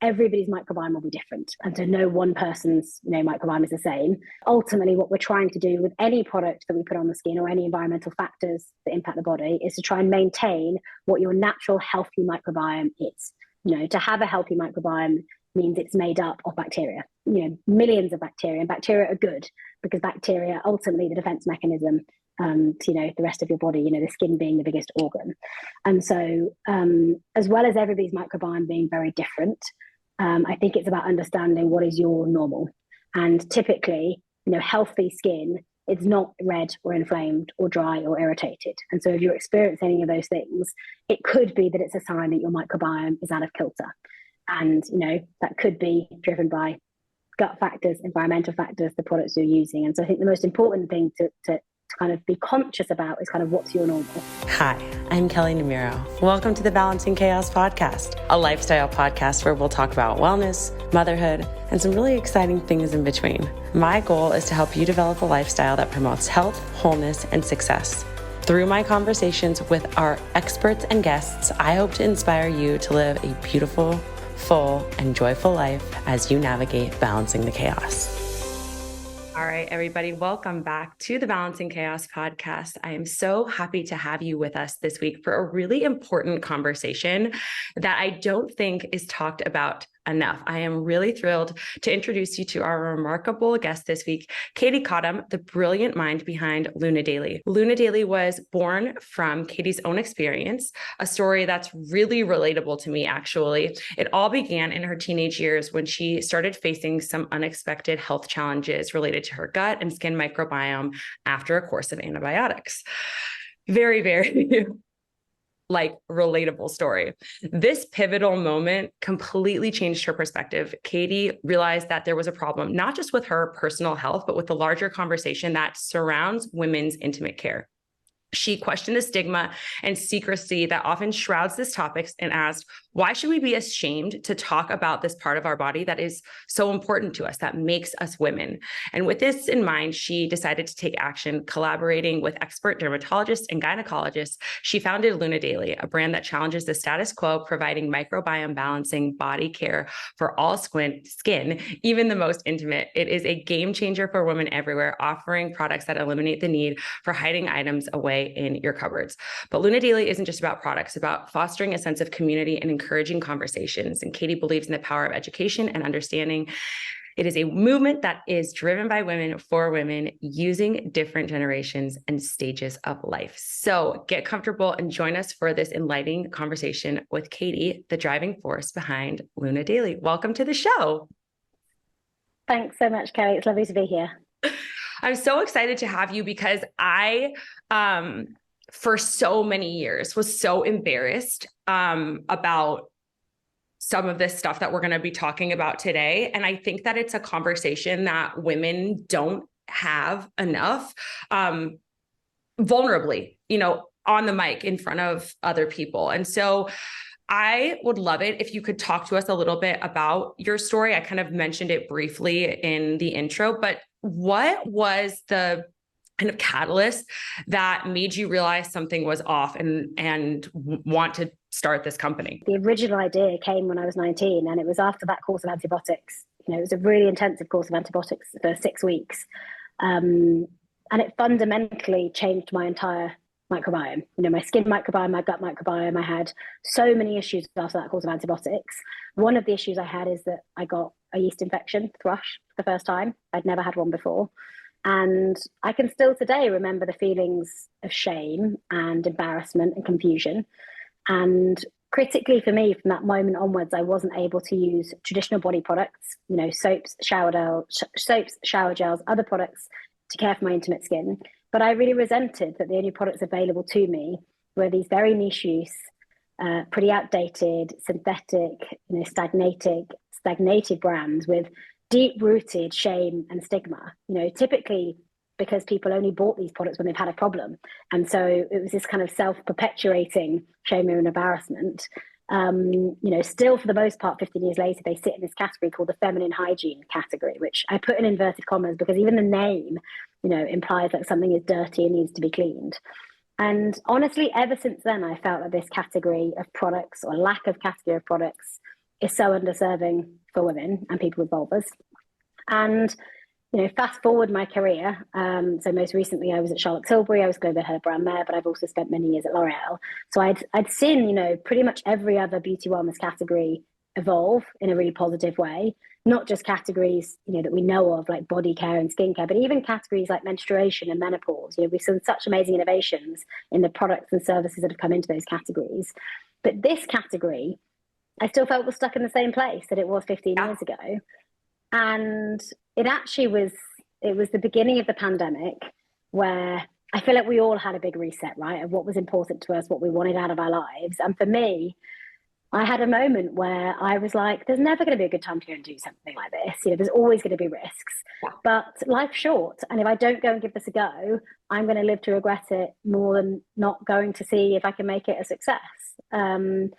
everybody's microbiome will be different. And so no one person's microbiome is the same. Ultimately, what we're trying to do with any product that we put on the skin or any environmental factors that impact the body is to try and maintain what your natural healthy microbiome is. To have a healthy microbiome means it's made up of bacteria, millions of bacteria. And bacteria are good because bacteria are ultimately the defense mechanism to the rest of your body, the skin being the biggest organ. And so as well as everybody's microbiome being very different, I think it's about understanding what is your normal. And typically, healthy skin is not red or inflamed or dry or irritated. And so if you're experiencing any of those things, it could be that it's a sign that your microbiome is out of kilter. And, that could be driven by gut factors, environmental factors, the products you're using. And so I think the most important thing to kind of be conscious about is kind of what's your normal. Hi, I'm Kelley. Welcome to the Balancing Chaos podcast, a lifestyle podcast where we'll talk about wellness, motherhood, and some really exciting things in between. My goal is to help you develop a lifestyle that promotes health, wholeness, and success. Through my conversations with our experts and guests, I hope to inspire you to live a beautiful, full, and joyful life as you navigate balancing the chaos. All right, everybody, welcome back to the Balancing Chaos podcast. I am so happy to have you with us this week for a really important conversation that I don't think is talked about enough. I am really thrilled to introduce you to our remarkable guest this week, Katy Cottam, the brilliant mind behind Luna Daily. Luna Daily was born from Katy's own experience, a story that's really relatable to me, actually. It all began in her teenage years when she started facing some unexpected health challenges related to her gut and skin microbiome after a course of antibiotics. Very, very relatable story. This pivotal moment completely changed her perspective. Katy realized that there was a problem, not just with her personal health, but with the larger conversation that surrounds women's intimate care. She questioned the stigma and secrecy that often shrouds this topic and asked, why should we be ashamed to talk about this part of our body that is so important to us, that makes us women? And with this in mind, she decided to take action, collaborating with expert dermatologists and gynecologists. She founded Luna Daily, a brand that challenges the status quo, providing microbiome balancing body care for all skin, even the most intimate. It is a game changer for women everywhere, offering products that eliminate the need for hiding items away in your cupboards. But Luna Daily isn't just about products, it's about fostering a sense of community and encouraging conversations. And Katy believes in the power of education and understanding. It is a movement that is driven by women for women using different generations and stages of life. So get comfortable and join us for this enlightening conversation with Katy, the driving force behind Luna Daily. Welcome to the show. Thanks so much, Kelley. It's lovely to be here. I'm so excited to have you because I, for so many years, was so embarrassed about some of this stuff that we're going to be talking about today. And I think that it's a conversation that women don't have enough vulnerably, on the mic in front of other people. And so I would love it if you could talk to us a little bit about your story. I kind of mentioned it briefly in the intro, but what was the kind of catalyst that made you realize something was off and want to start this company? The original idea came when I was 19, and it was after that course of antibiotics. It was a really intensive course of antibiotics for 6 weeks. And it fundamentally changed my entire microbiome. My skin microbiome, my gut microbiome. I had so many issues after that course of antibiotics. One of the issues I had is that I got a yeast infection, thrush, for the first time. I'd never had one before. And I can still today remember the feelings of shame and embarrassment and confusion. And critically for me, from that moment onwards, I wasn't able to use traditional body products, soaps, shower gels, other products to care for my intimate skin. But I really resented that the only products available to me were these very niche use, pretty outdated, synthetic, stagnated brands with deep-rooted shame and stigma, typically because people only bought these products when they've had a problem. And so it was this kind of self-perpetuating shame and embarrassment. Still for the most part, 15 years later, they sit in this category called the feminine hygiene category, which I put in inverted commas because even the name, implies that something is dirty and needs to be cleaned. And honestly, ever since then, I felt that this category of products or lack of category of products is so underserving for women and people with vulvas. And fast forward my career. So most recently I was at Charlotte Tilbury. I was global head of brand there, but I've also spent many years at L'Oreal. So I'd seen, pretty much every other beauty wellness category evolve in a really positive way. Not just categories, that we know of, like body care and skincare, but even categories like menstruation and menopause. We've seen such amazing innovations in the products and services that have come into those categories. But this category, I still felt was stuck in the same place that it was 15 years ago. And it was the beginning of the pandemic where I feel like we all had a big reset, right? Of what was important to us, what we wanted out of our lives. And for me, I had a moment where I was like, there's never going to be a good time to go and do something like this. There's always going to be risks, but life's short. And if I don't go and give this a go, I'm going to live to regret it more than not going to see if I can make it a success. And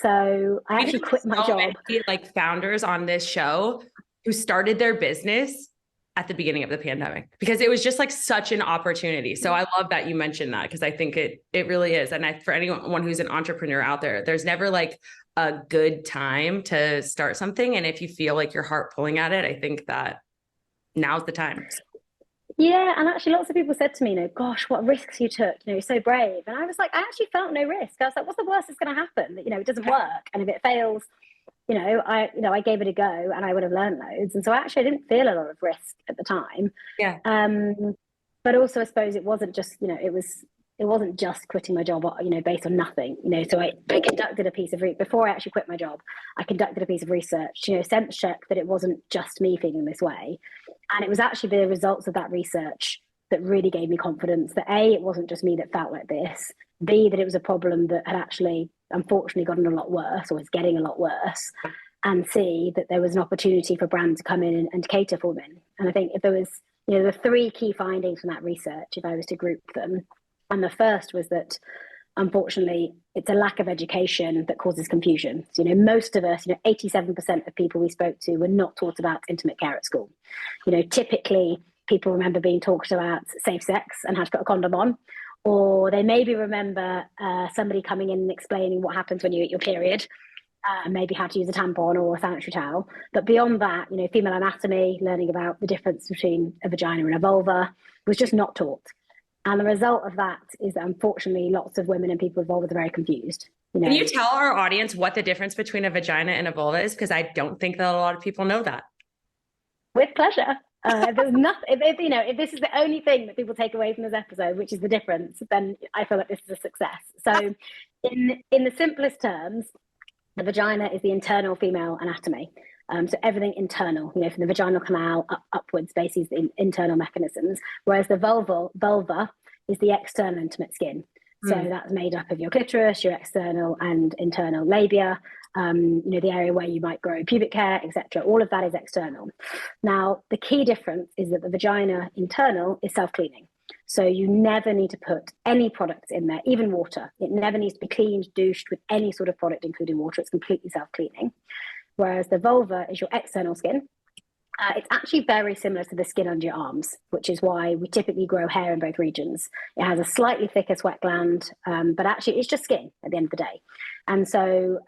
so I actually quit my job. Like founders on this show who started their business at the beginning of the pandemic, because it was just like such an opportunity. So I love that you mentioned that, because I think it really is. And for anyone who's an entrepreneur out there, there's never like a good time to start something. And if you feel like your heart pulling at it, I think that now's the time. Yeah. And actually lots of people said to me, gosh, what risks you took, you're so brave. And I was like, I actually felt no risk. I was like, what's the worst that's going to happen? That, it doesn't work. And if it fails, I gave it a go and I would have learned loads. And so actually I didn't feel a lot of risk at the time. Yeah. But also I suppose it wasn't just, it wasn't just quitting my job, based on nothing, so I conducted a piece of before I actually quit my job, I conducted a piece of research, sense check that it wasn't just me feeling this way. And it was actually the results of that research that really gave me confidence that A, it wasn't just me that felt like this, B, that it was a problem that had actually unfortunately gotten a lot worse or is getting a lot worse, and C, that there was an opportunity for brands to come in and cater for women. And I think if there was, the three key findings from that research, if I was to group them, and the first was that unfortunately it's a lack of education that causes confusion. So, most of us, 87% of people we spoke to were not taught about intimate care at school. Typically people remember being talked about safe sex and how to put a condom on, or they maybe remember somebody coming in and explaining what happens when you get your period, maybe how to use a tampon or a sanitary towel. But beyond that, female anatomy, learning about the difference between a vagina and a vulva was just not taught. And the result of that is that unfortunately lots of women and people with vulvas are very confused. Can you tell our audience what the difference between a vagina and a vulva is? Because I don't think that a lot of people know that. With pleasure. There's nothing. If this is the only thing that people take away from this episode, which is the difference, then I feel like this is a success. So, in the simplest terms, the vagina is the internal female anatomy. So everything internal, from the vaginal canal upwards, basically the internal mechanisms. Whereas the vulva is the external intimate skin. So that's made up of your clitoris, your external and internal labia, the area where you might grow pubic hair, etc. All of that is external. Now, the key difference is that the vagina internal is self-cleaning. So you never need to put any products in there, even water. It never needs to be cleaned, douched with any sort of product, including water. It's completely self-cleaning. Whereas the vulva is your external skin. It's actually very similar to the skin under your arms, which is why we typically grow hair in both regions. It has a slightly thicker sweat gland, but actually it's just skin at the end of the day. And so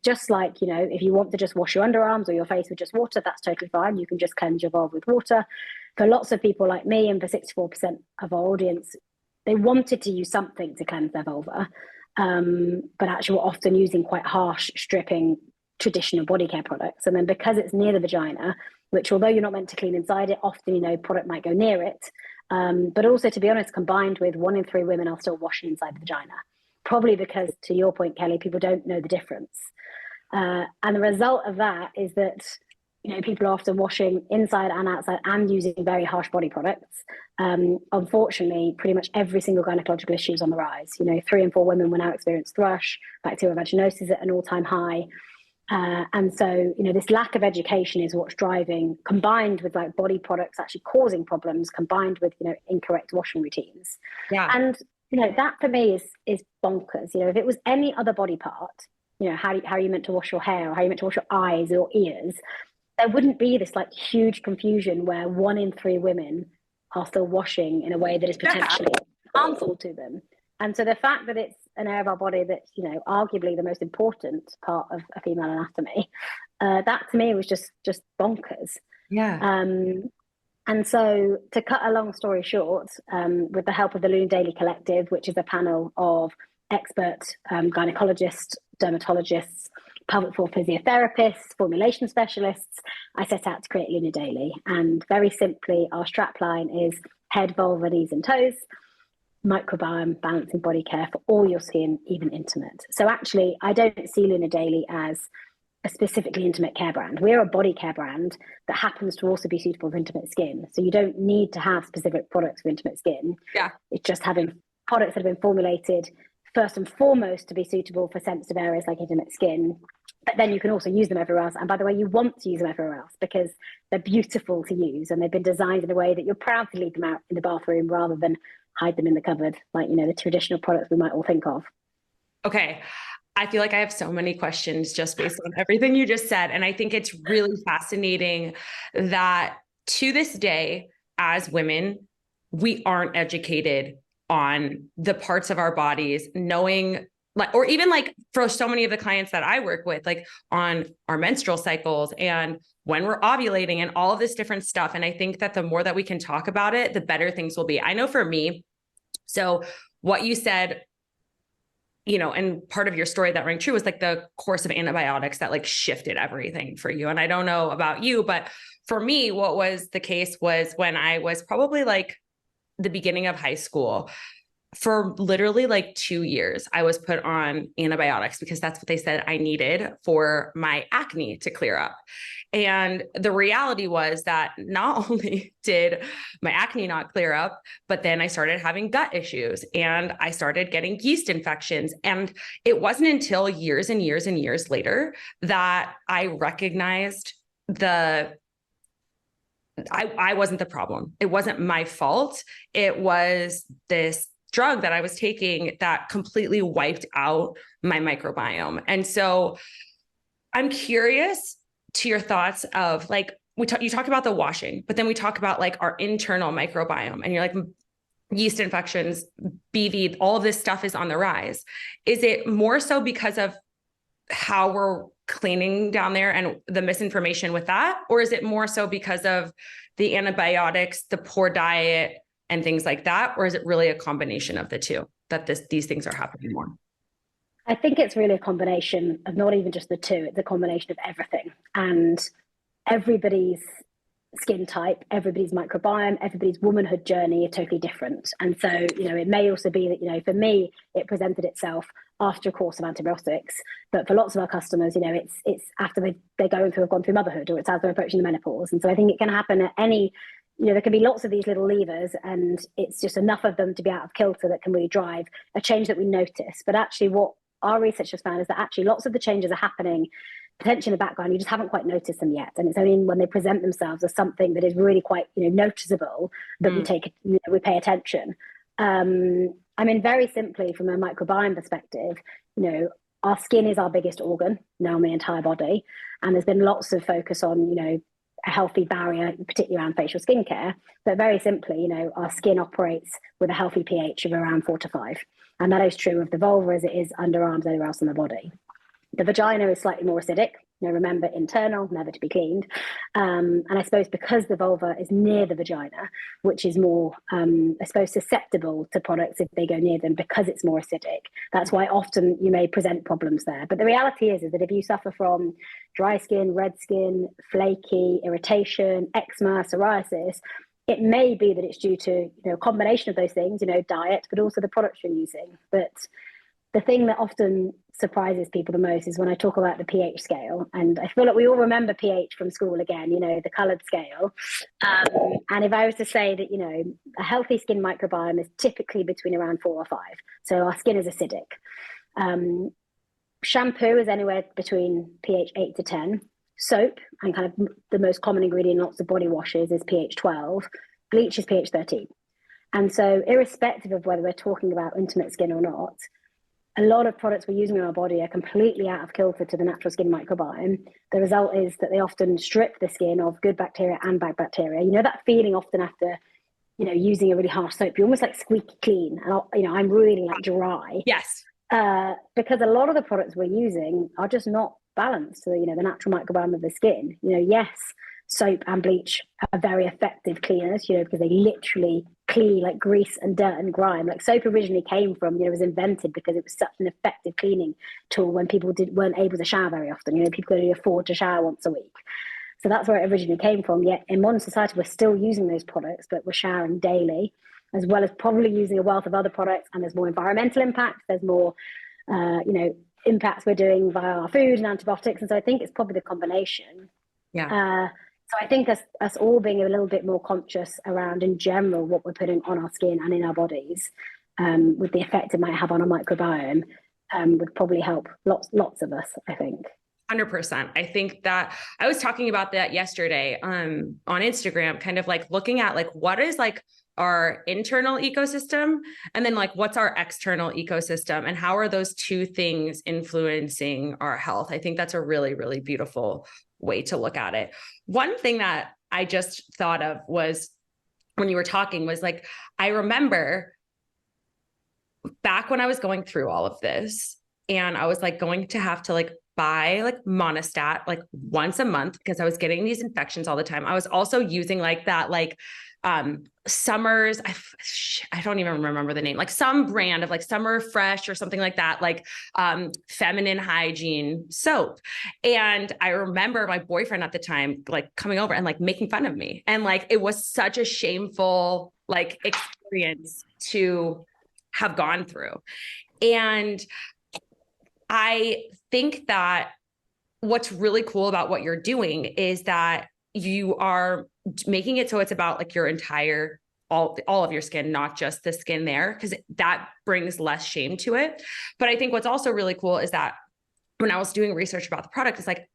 just like, if you want to just wash your underarms or your face with just water, that's totally fine. You can just cleanse your vulva with water. For lots of people like me, and for 64% of our audience, they wanted to use something to cleanse their vulva, but actually were often using quite harsh, stripping, traditional body care products. And then because it's near the vagina, which although you're not meant to clean inside it, often, product might go near it. But also, to be honest, combined with 1 in 3 women are still washing inside the vagina, probably because, to your point, Kelley, people don't know the difference. And the result of that is that, people are often washing inside and outside and using very harsh body products. Unfortunately, pretty much every single gynecological issue is on the rise. 3 in 4 women will now experience thrush, bacterial vaginosis at an all-time high. And so, this lack of education is what's driving, combined with like body products actually causing problems, combined with, incorrect washing routines. Yeah. And, that for me is bonkers. If it was any other body part, how are you meant to wash your hair, or how are you meant to wash your eyes or ears, there wouldn't be this like huge confusion where 1 in 3 women are still washing in a way that is potentially harmful to them. And so the fact that it's an area of our body that's, arguably the most important part of a female anatomy, that to me was just bonkers. Yeah. And so, to cut a long story short, with the help of the Luna Daily Collective, which is a panel of expert gynecologists, dermatologists, pelvic floor physiotherapists, formulation specialists, I set out to create Luna Daily. And very simply, our strapline is head, vulva, knees and toes, microbiome, balancing body care for all your skin, even intimate. So actually, I don't see Luna Daily as a specifically intimate care brand. We're a body care brand that happens to also be suitable for intimate skin. So you don't need to have specific products for intimate skin. Yeah. It's just having products that have been formulated first and foremost to be suitable for sensitive areas like intimate skin. But then you can also use them everywhere else. And by the way, you want to use them everywhere else because they're beautiful to use and they've been designed in a way that you're proud to leave them out in the bathroom rather than hide them in the cupboard, like, the traditional products we might all think of. Okay. I feel like I have so many questions just based on everything you just said. And I think it's really fascinating that to this day, as women, we aren't educated on the parts of our bodies, knowing like, or even like for so many of the clients that I work with, like on our menstrual cycles and when we're ovulating and all of this different stuff. And I think that the more that we can talk about it, the better things will be. I know for me, so what you said, and part of your story that rang true was like the course of antibiotics that like shifted everything for you. And I don't know about you, but for me, what was the case was when I was probably like the beginning of high school. For literally like 2 years, I was put on antibiotics because that's what they said I needed for my acne to clear up. And the reality was that not only did my acne not clear up, but then I started having gut issues and I started getting yeast infections. And it wasn't until years and years and years later that I recognized I wasn't the problem. It wasn't my fault. It was this drug that I was taking that completely wiped out my microbiome. And so I'm curious to your thoughts of like, you talk about the washing, but then we talk about like our internal microbiome and you're like yeast infections, BV, all of this stuff is on the rise. Is it more so because of how we're cleaning down there and the misinformation with that? Or is it more so because of the antibiotics, the poor diet, and things like that? Or is it really a combination of the two that these things are happening more? I think it's really a combination of not even just the two, it's a combination of everything. And everybody's skin type, everybody's microbiome, everybody's womanhood journey are totally different. And so, it may also be that, for me, it presented itself after a course of antibiotics. But for lots of our customers, it's after have gone through motherhood, or it's as they're approaching the menopause. And so I think it can happen at any, there can be lots of these little levers and it's just enough of them to be out of kilter that can really drive a change that we notice. But actually what our research has found is that actually lots of the changes are happening potentially in the background. You just haven't quite noticed them yet. And it's only when they present themselves as something that is really quite, noticeable that we pay attention. Very simply from a microbiome perspective, our skin is our biggest organ, now in the entire body. And there's been lots of focus on, a healthy barrier, particularly around facial skincare. But very simply, our skin operates with a healthy pH of around 4 to 5. And that is true of the vulva as it is underarms, anywhere else in the body. The vagina is slightly more acidic. Remember, internal, never to be cleaned. And I suppose because the vulva is near the vagina, which is more, susceptible to products if they go near them because it's more acidic. That's why often you may present problems there. But the reality is that if you suffer from dry skin, red skin, flaky, irritation, eczema, psoriasis, it may be that it's due to a combination of those things, diet, but also the products you're using. But the thing that often surprises people the most is when I talk about the pH scale. And I feel like we all remember pH from school again, the colored scale. And if I was to say that, a healthy skin microbiome is typically between around 4 or 5. So our skin is acidic. Shampoo is anywhere between pH 8 to 10. Soap, and kind of the most common ingredient in lots of body washes, is pH 12. Bleach is pH 13. And so irrespective of whether we're talking about intimate skin or not, a lot of products we're using in our body are completely out of kilter to the natural skin microbiome. The result is that they often strip the skin of good bacteria and bad bacteria. That feeling often after, using a really harsh soap, you're almost like squeaky clean. And I'm really like dry. Yes. Because a lot of the products we're using are just not balanced to, the natural microbiome of the skin. Yes, soap and bleach are very effective cleaners, because they literally clean like grease and dirt and grime. Like soap originally came from, was invented because it was such an effective cleaning tool when people weren't able to shower very often. People could only afford to shower once a week. So that's where it originally came from. Yet in modern society, we're still using those products, but we're showering daily, as well as probably using a wealth of other products. And there's more environmental impact. There's more, impacts we're doing via our food and antibiotics. And so I think it's probably the combination. Yeah. So I think us all being a little bit more conscious around, in general, what we're putting on our skin and in our bodies, with the effect it might have on our microbiome, would probably help lots of us, I think. 100%. I think that I was talking about that yesterday on Instagram, kind of like looking at like what is like our internal ecosystem and then like what's our external ecosystem and how are those two things influencing our health. I think that's a really, really beautiful way to look at it. One thing that I just thought of was when you were talking was like, I remember back when I was going through all of this and I was like going to have to like buy like Monistat like once a month because I was getting these infections all the time. I was also using like that, like Summers, I don't even remember the name, like some brand of like Summer Fresh or something like that, like feminine hygiene soap. And I remember my boyfriend at the time, like coming over and like making fun of me. And like, it was such a shameful like experience to have gone through. And I think that what's really cool about what you're doing is that you are making it so it's about like your entire, all of your skin, not just the skin there, because that brings less shame to it. But I think what's also really cool is that when I was doing research about the product, it's like,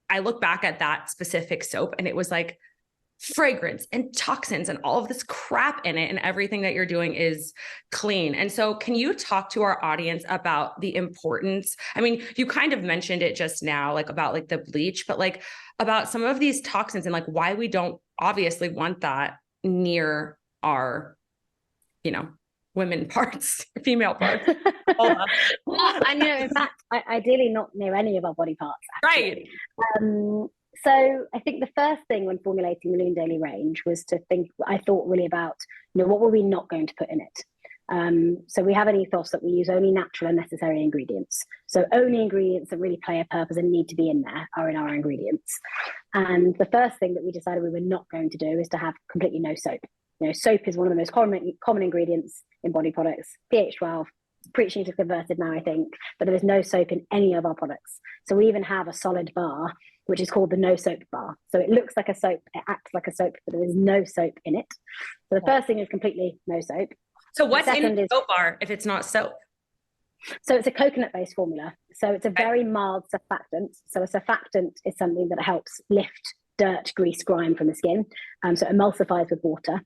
I look back at that specific soap and it was like fragrance and toxins and all of this crap in it, and everything that you're doing is clean. And so can you talk to our audience about the importance? I mean, you kind of mentioned it just now, like about like the bleach, but like about some of these toxins and like why we don't obviously want that near our, women parts, female parts. Well, and in fact, ideally not near any of our body parts, actually. Right. So I think the first thing when formulating the Loon Daily range was to think, I thought really about, what were we not going to put in it? So we have an ethos that we use only natural and necessary ingredients. So only ingredients that really play a purpose and need to be in there are in our ingredients. And the first thing that we decided we were not going to do is to have completely no soap. Soap is one of the most common ingredients in body products, pH 12, preaching to converted now, I think, but there is no soap in any of our products. So we even have a solid bar, which is called the no soap bar. So it looks like a soap, it acts like a soap, but there is no soap in it. So the first thing is completely no soap. So what's in the soap bar if it's not soap? So it's a coconut-based formula. So it's a very mild surfactant. So a surfactant is something that helps lift dirt, grease, grime from the skin. So it emulsifies with water.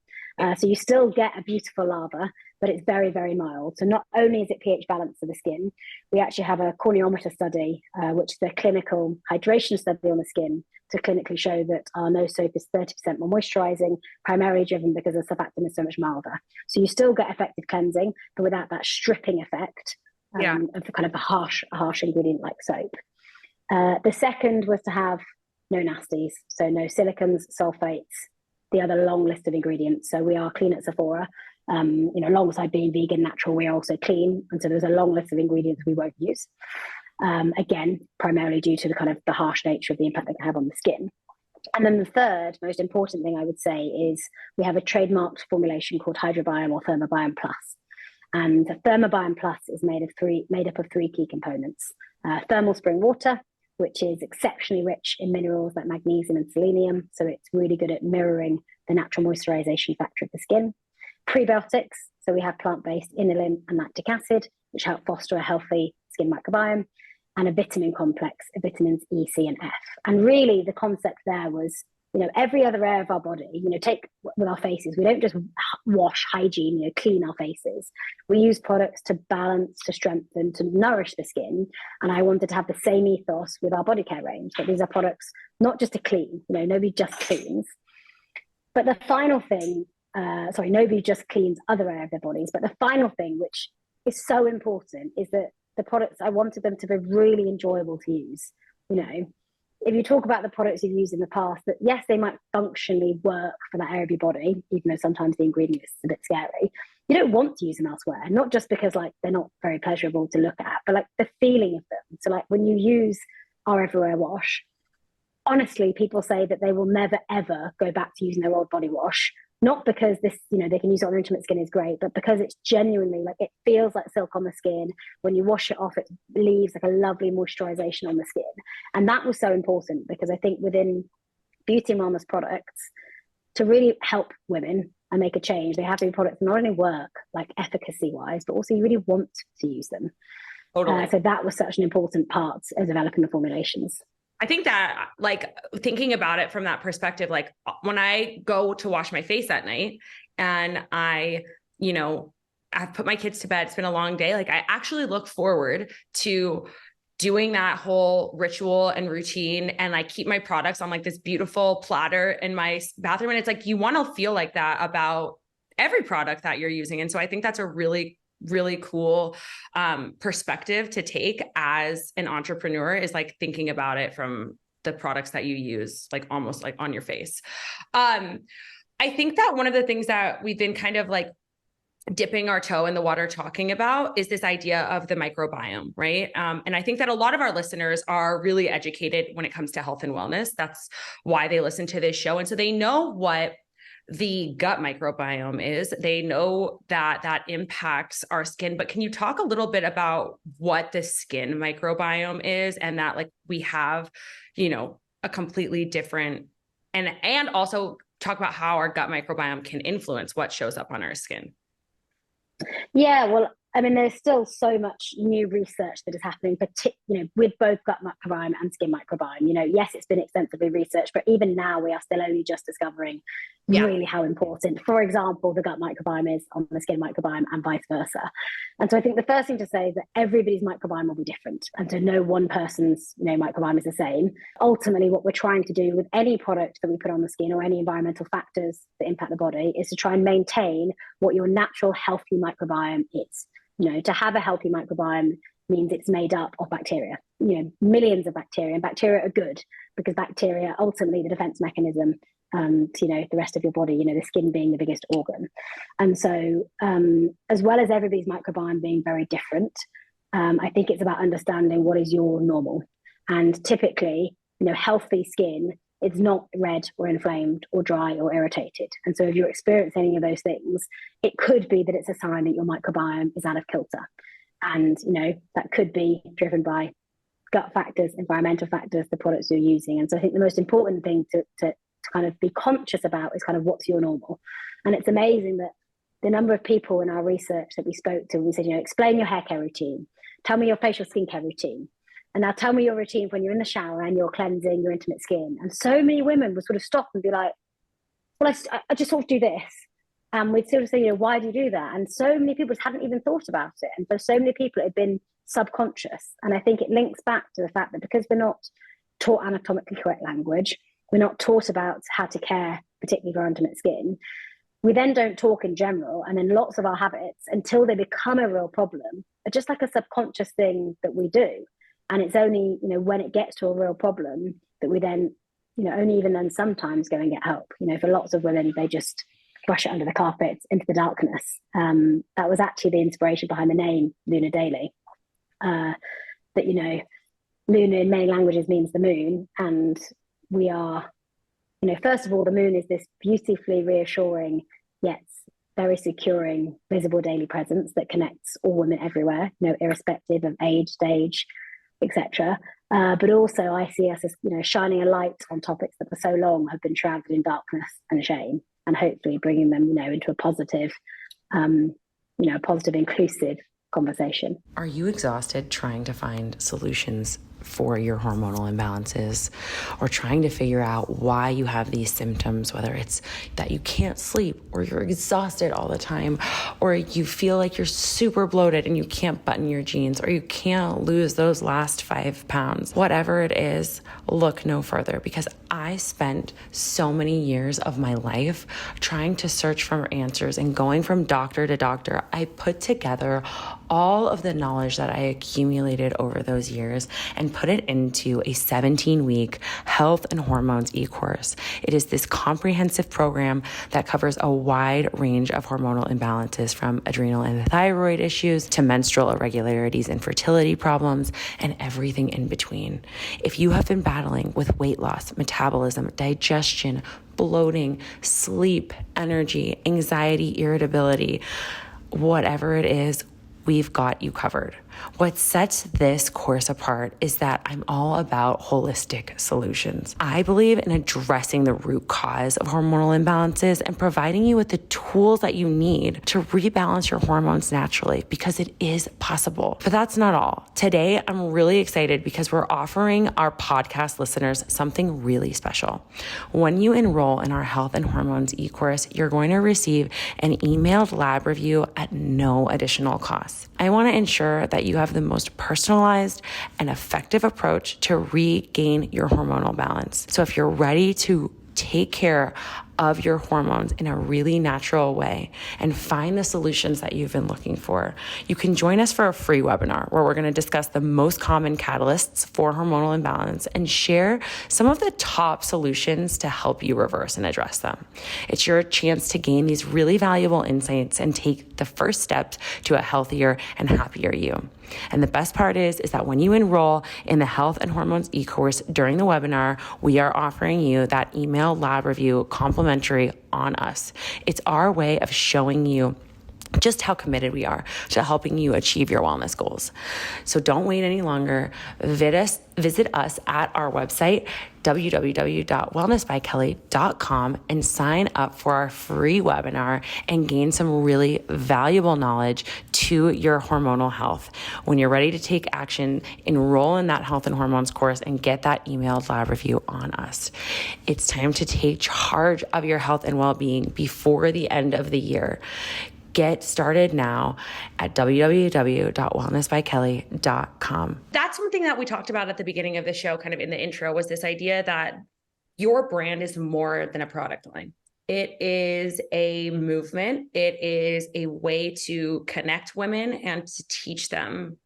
So you still get a beautiful lather, but it's very, very mild. So not only is it pH balanced for the skin, we actually have a corneometer study, which is a clinical hydration study on the skin to clinically show that our no soap is 30% more moisturizing, primarily driven because the surfactant is so much milder. So you still get effective cleansing, but without that stripping effect of kind of a harsh ingredient like soap. The second was to have no nasties, so no silicons, sulfates, the other long list of ingredients. So we are clean at Sephora. Alongside being vegan, natural, we are also clean. And so there's a long list of ingredients we won't use. Again, primarily due to the harsh nature of the impact they can have on the skin. And then the third most important thing I would say is we have a trademarked formulation called Hydrobiome or Thermobiome Plus. And the Thermobiome Plus is made up of three key components. Thermal spring water, which is exceptionally rich in minerals like magnesium and selenium. So it's really good at mirroring the natural moisturization factor of the skin. Prebiotics, so we have plant-based inulin and lactic acid, which help foster a healthy skin microbiome, and a vitamin complex of vitamins E, C, and F. And really the concept there was, every other area of our body, take with our faces, we don't just wash, hygiene, clean our faces. We use products to balance, to strengthen, to nourish the skin. And I wanted to have the same ethos with our body care range, that these are products not just to clean, nobody just cleans. But the final thing, nobody just cleans other areas of their bodies. But the final thing, which is so important, is that the products, I wanted them to be really enjoyable to use. You know, if you talk about the products you've used in the past, that yes, they might functionally work for that area of your body, even though sometimes the ingredient is a bit scary. You don't want to use them elsewhere, not just because like they're not very pleasurable to look at, but like the feeling of them. So like when you use our Everywhere wash, honestly, people say that they will never ever go back to using their old body wash. Not because this, you know, they can use it on their intimate skin is great, but because it's genuinely like it feels like silk on the skin. When you wash it off, it leaves like a lovely moisturization on the skin. And that was so important because I think within beauty and wellness products, to really help women and make a change, they have to be products that not only work like efficacy wise, but also you really want to use them. Totally. So that was such an important part of developing the formulations. I think that like thinking about it from that perspective, like when I go to wash my face at night and I've put my kids to bed, it's been a long day. Like I actually look forward to doing that whole ritual and routine, and I keep my products on like this beautiful platter in my bathroom. And it's like, you want to feel like that about every product that you're using. And so I think that's a really cool perspective to take as an entrepreneur, is like thinking about it from the products that you use, like almost like on your face. I think that one of the things that we've been kind of like dipping our toe in the water talking about is this idea of the microbiome, right? And I think that a lot of our listeners are really educated when it comes to health and wellness. That's why they listen to this show. And so they know what the gut microbiome is. They know that that impacts our skin, but can you talk a little bit about what the skin microbiome is, and that like we have, you know, a completely different, and also talk about how our gut microbiome can influence what shows up on our skin? Yeah, well, I mean, there's still so much new research that is happening, with both gut microbiome and skin microbiome. Yes, it's been extensively researched, but even now we are still only just discovering really how important, for example, the gut microbiome is on the skin microbiome and vice versa. And so I think the first thing to say is that everybody's microbiome will be different. And so no one person's microbiome is the same. Ultimately, what we're trying to do with any product that we put on the skin or any environmental factors that impact the body is to try and maintain what your natural healthy microbiome is. To have a healthy microbiome means it's made up of bacteria, millions of bacteria, and bacteria are good because bacteria are ultimately the defense mechanism to, the rest of your body, the skin being the biggest organ. And so as well as everybody's microbiome being very different, I think it's about understanding what is your normal. And typically, healthy skin, it's not red or inflamed or dry or irritated. And so if you're experiencing any of those things, it could be that it's a sign that your microbiome is out of kilter. And, that could be driven by gut factors, environmental factors, the products you're using. And so I think the most important thing to kind of be conscious about is kind of what's your normal. And it's amazing that the number of people in our research that we spoke to, we said, explain your hair care routine. Tell me your facial skincare routine. And now tell me your routine when you're in the shower and you're cleansing your intimate skin. And so many women would sort of stop and be like, well, I just sort of do this. And we'd sort of say, why do you do that? And so many people hadn't even thought about it. And for so many people, it had been subconscious. And I think it links back to the fact that because we're not taught anatomically correct language, we're not taught about how to care, particularly for our intimate skin. We then don't talk in general. And then lots of our habits, until they become a real problem, are just like a subconscious thing that we do. And it's only, when it gets to a real problem that we then, only even then sometimes go and get help. For lots of women, they just brush it under the carpet into the darkness. That was actually the inspiration behind the name Lunar Daily. That, Lunar in many languages means the moon. And we are, first of all, the moon is this beautifully reassuring, yet very securing, visible daily presence that connects all women everywhere, irrespective of age, stage, etc. But also I see us as, shining a light on topics that for so long have been shrouded in darkness and shame, and hopefully bringing them, into a positive, positive, inclusive conversation. Are you exhausted trying to find solutions for your hormonal imbalances, or trying to figure out why you have these symptoms, whether it's that you can't sleep, or you're exhausted all the time, or you feel like you're super bloated and you can't button your jeans, or you can't lose those last 5 pounds? Whatever it is, look no further, because I spent so many years of my life trying to search for answers and going from doctor to doctor. I put together all of the knowledge that I accumulated over those years and put it into a 17-week health and hormones e-course. It is this comprehensive program that covers a wide range of hormonal imbalances, from adrenal and thyroid issues to menstrual irregularities and fertility problems and everything in between. If you have been battling with weight loss, metabolism, digestion, bloating, sleep, energy, anxiety, irritability, whatever it is, we've got you covered. What sets this course apart is that I'm all about holistic solutions. I believe in addressing the root cause of hormonal imbalances and providing you with the tools that you need to rebalance your hormones naturally, because it is possible. But that's not all. Today, I'm really excited because we're offering our podcast listeners something really special. When you enroll in our health and hormones e-course, you're going to receive an emailed lab review at no additional cost. I want to ensure that you have the most personalized and effective approach to regain your hormonal balance. So if you're ready to take care of your hormones in a really natural way and find the solutions that you've been looking for, you can join us for a free webinar where we're going to discuss the most common catalysts for hormonal imbalance and share some of the top solutions to help you reverse and address them. It's your chance to gain these really valuable insights and take the first steps to a healthier and happier you. And the best part is that when you enroll in the Health and Hormones e-course during the webinar, we are offering you that email lab review complimentary on us. It's our way of showing you just how committed we are to helping you achieve your wellness goals. So don't wait any longer. Visit us at our website, www.wellnessbykelley.com, and sign up for our free webinar and gain some really valuable knowledge to your hormonal health. When you're ready to take action, enroll in that health and hormones course and get that emailed lab review on us. It's time to take charge of your health and well-being before the end of the year. Get started now at www.wellnessbykelley.com. That's something that we talked about at the beginning of the show, kind of in the intro, was this idea that your brand is more than a product line. It is a movement. It is a way to connect women and to teach them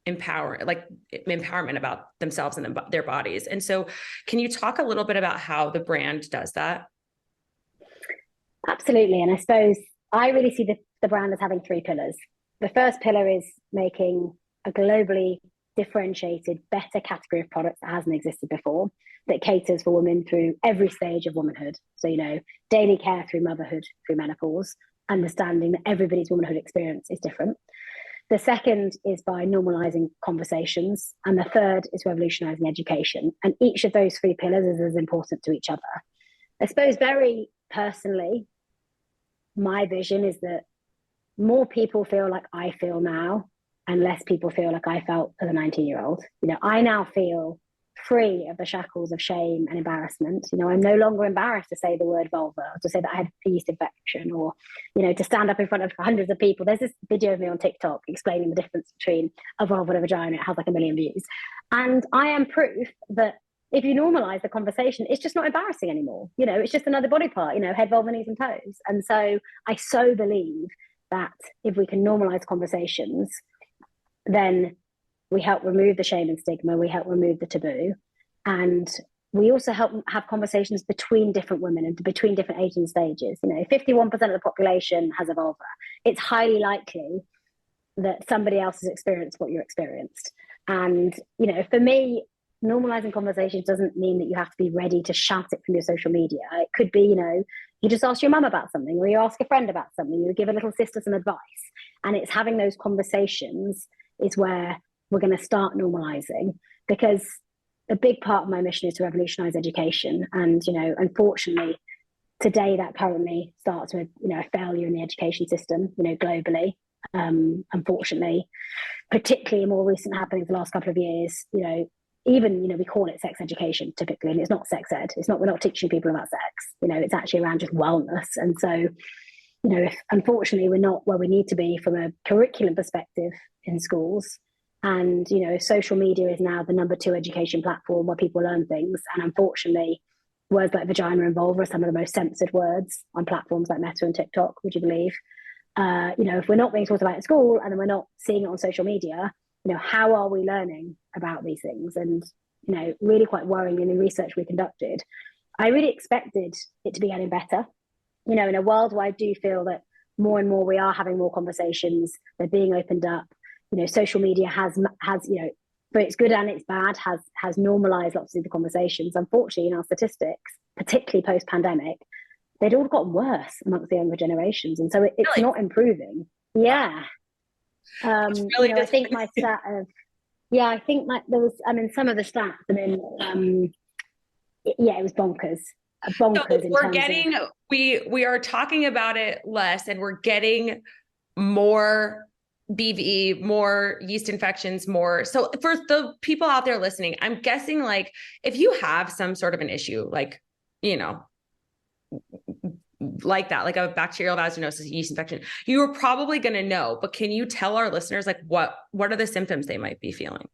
empowerment about themselves and their bodies. And so can you talk a little bit about how the brand does that? Absolutely. And I suppose I really see the brand as having three pillars. The first pillar is making a globally differentiated, better category of products that hasn't existed before, that caters for women through every stage of womanhood. So, daily care through motherhood, through menopause, understanding that everybody's womanhood experience is different. The second is by normalizing conversations. And the third is revolutionizing education. And each of those three pillars is as important to each other. I suppose very personally, my vision is that more people feel like I feel now and less people feel like I felt as a 19-year-old. I now feel free of the shackles of shame and embarrassment. I'm no longer embarrassed to say the word vulva, or to say that I had a yeast infection, or, to stand up in front of hundreds of people. There's this video of me on TikTok explaining the difference between a vulva and a vagina. It has like 1 million views. And I am proof that if you normalize the conversation, it's just not embarrassing anymore. It's just another body part, head, vulva, knees and toes. And so I so believe that if we can normalize conversations, then we help remove the shame and stigma, we help remove the taboo. And we also help have conversations between different women and between different aging stages. 51% of the population has a vulva. It's highly likely that somebody else has experienced what you experienced. And, for me, normalizing conversations doesn't mean that you have to be ready to shout it from your social media. It could be, you just ask your mum about something, or you ask a friend about something, you give a little sister some advice. And it's having those conversations is where we're going to start normalizing, because a big part of my mission is to revolutionize education. And, unfortunately, today that currently starts with, a failure in the education system, globally. Unfortunately, particularly in more recent happenings the last couple of years, even, we call it sex education typically, and it's not sex ed. We're not teaching people about sex. It's actually around just wellness. And so, if unfortunately we're not where we need to be from a curriculum perspective in schools, and, social media is now the number 2 education platform where people learn things. And unfortunately, words like vagina and vulva are some of the most censored words on platforms like Meta and TikTok, would you believe? If we're not being taught about it at school and then we're not seeing it on social media, how are we learning about these things? And, really quite worrying in the research we conducted. I really expected it to be getting better, in a world where I do feel that more and more we are having more conversations, they're being opened up. Social media has for its good and its bad, has normalized lots of the conversations. Unfortunately, in our statistics, particularly post-pandemic, they'd all gotten worse amongst the younger generations. And so it's really not improving. Yeah. Really I think my stat of, I think there was, some of the stats, it was bonkers. So we're getting, we are talking about it less, and we're getting more BV, more yeast infections, more. So for the people out there listening, I'm guessing like if you have some sort of an issue, like, like that, like a bacterial vaginosis, yeast infection, you are probably going to know, but can you tell our listeners, like what are the symptoms they might be feeling?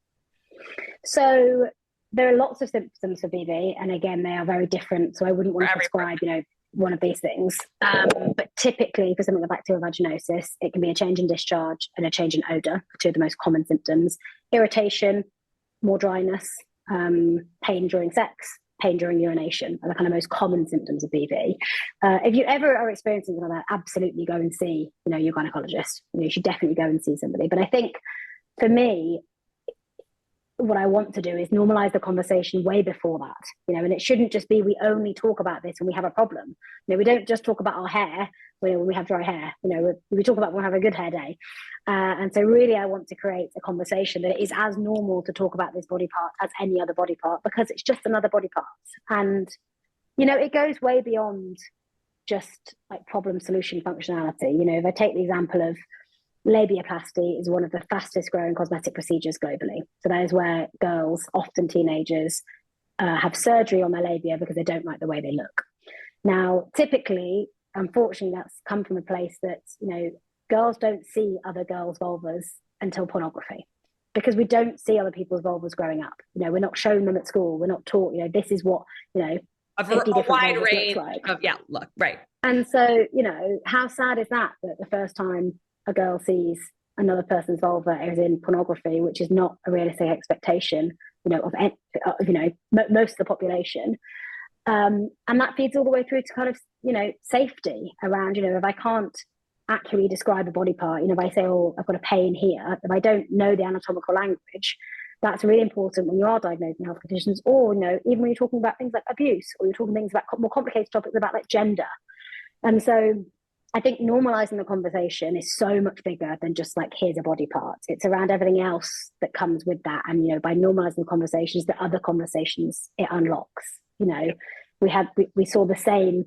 So there are lots of symptoms for BV, and again, they are very different. So I wouldn't want to prescribe, one of these things. But typically for something like bacterial vaginosis, it can be a change in discharge and a change in odor, two of the most common symptoms. Irritation, more dryness, pain during sex, pain during urination are the kind of most common symptoms of BV. If you ever are experiencing something like that, absolutely go and see, your gynecologist. You should definitely go and see somebody. But I think for me, what I want to do is normalize the conversation way before that, and it shouldn't just be we only talk about this when we have a problem. We don't just talk about our hair when we have dry hair. We talk about when we have a good hair day. And so really I want to create a conversation that is as normal to talk about this body part as any other body part, because it's just another body part. And, it goes way beyond just like problem solution functionality. If I take the example of labiaplasty, is one of the fastest growing cosmetic procedures globally. So that is where girls, often teenagers, have surgery on their labia because they don't like the way they look. Now, typically, unfortunately, that's come from a place that, girls don't see other girls' vulvas until pornography, because we don't see other people's vulvas growing up. We're not shown them at school. We're not taught, this is what, a wide range of, look, right. And so, how sad is that the first time a girl sees another person's vulva is in pornography, which is not a realistic expectation, of most of the population. And that feeds all the way through to kind of, safety around, if I can't accurately describe a body part, if I say, oh, I've got a pain here, if I don't know the anatomical language, that's really important when you are diagnosing health conditions, or, even when you're talking about things like abuse, or you're talking things about more complicated topics about like gender. And so I think normalizing the conversation is so much bigger than just like, here's a body part. It's around everything else that comes with that. And, by normalizing the conversations, the other conversations it unlocks. We saw the same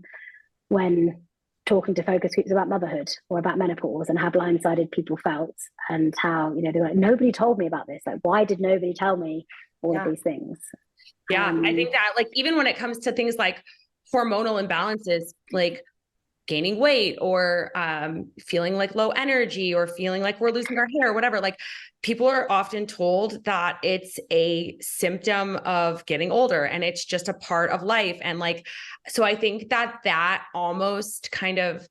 when talking to focus groups about motherhood or about menopause, and how blindsided people felt, and how, they were like, nobody told me about this. Like, why did nobody tell me all of these things? Yeah. I think that like, even when it comes to things like hormonal imbalances, like gaining weight, or feeling like low energy, or feeling like we're losing our hair or whatever, like people are often told that it's a symptom of getting older and it's just a part of life. And like, so I think that almost kind of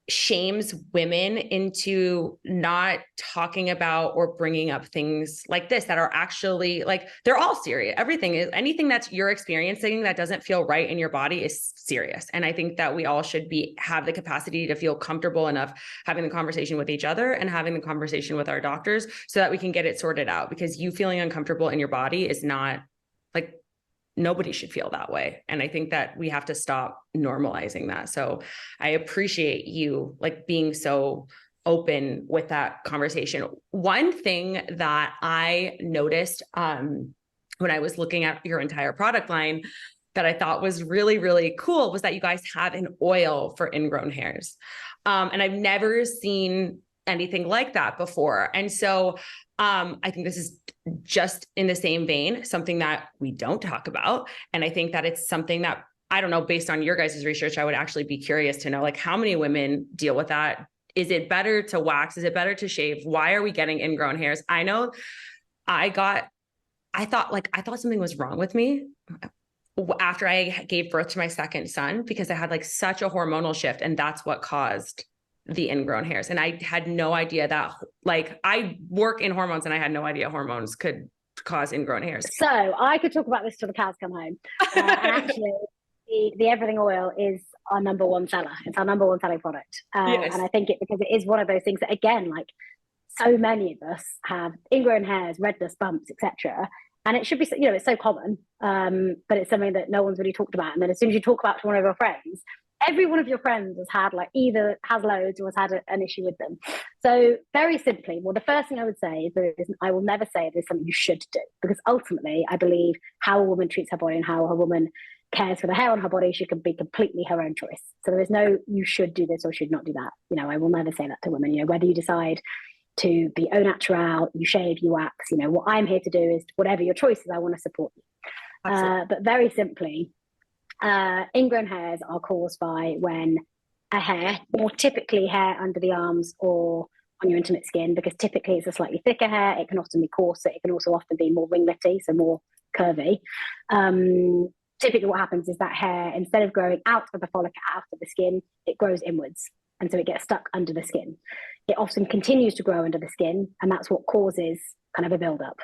shames women into not talking about or bringing up things like this that are actually like, they're all serious. Anything that you're experiencing that doesn't feel right in your body is serious. And I think that we all should have the capacity to feel comfortable enough having the conversation with each other and having the conversation with our doctors so that we can get it sorted out, because you feeling uncomfortable in your body is not like, nobody should feel that way. And I think that we have to stop normalizing that. So I appreciate you like being so open with that conversation. One thing that I noticed when I was looking at your entire product line that I thought was really, really cool was that you guys have an oil for ingrown hairs. And I've never seen anything like that before. And so I think this is just in the same vein, something that we don't talk about. And I think that it's something that, I don't know, based on your guys' research, I would actually be curious to know, like, how many women deal with that? Is it better to wax? Is it better to shave? Why are we getting ingrown hairs? I know I thought something was wrong with me after I gave birth to my second son, because I had like such a hormonal shift, and that's what caused the ingrown hairs. And I had no idea that, like, I work in hormones and I had no idea hormones could cause ingrown hairs. So I could talk about this till the cows come home. And actually, the everything oil is our number one seller. It's our number one selling product. Yes. And I think because it is one of those things that, again, like, so many of us have ingrown hairs, redness, bumps, etc. And it should be, you know, it's so common, but it's something that no one's really talked about. And then as soon as you talk about to one of your friends, every one of your friends has had, like, either has loads or has had an issue with them. So very simply, well, the first thing I would say is I will never say it is something you should do, because ultimately I believe how a woman treats her body and how a woman cares for the hair on her body should be completely her own choice. So there is no, you should do this or should not do that. You know, I will never say that to women. You know, whether you decide to be au natural, you shave, you wax, you know, what I'm here to do is whatever your choice is, I want to support you. But very simply, ingrown hairs are caused by when a hair, more typically hair under the arms or on your intimate skin, because typically it's a slightly thicker hair, it can often be coarser, it can also often be more ringlety, so more curvy. Typically what happens is that hair, instead of growing out of the follicle, out of the skin, it grows inwards. And so it gets stuck under the skin. It often continues to grow under the skin, and that's what causes kind of a buildup.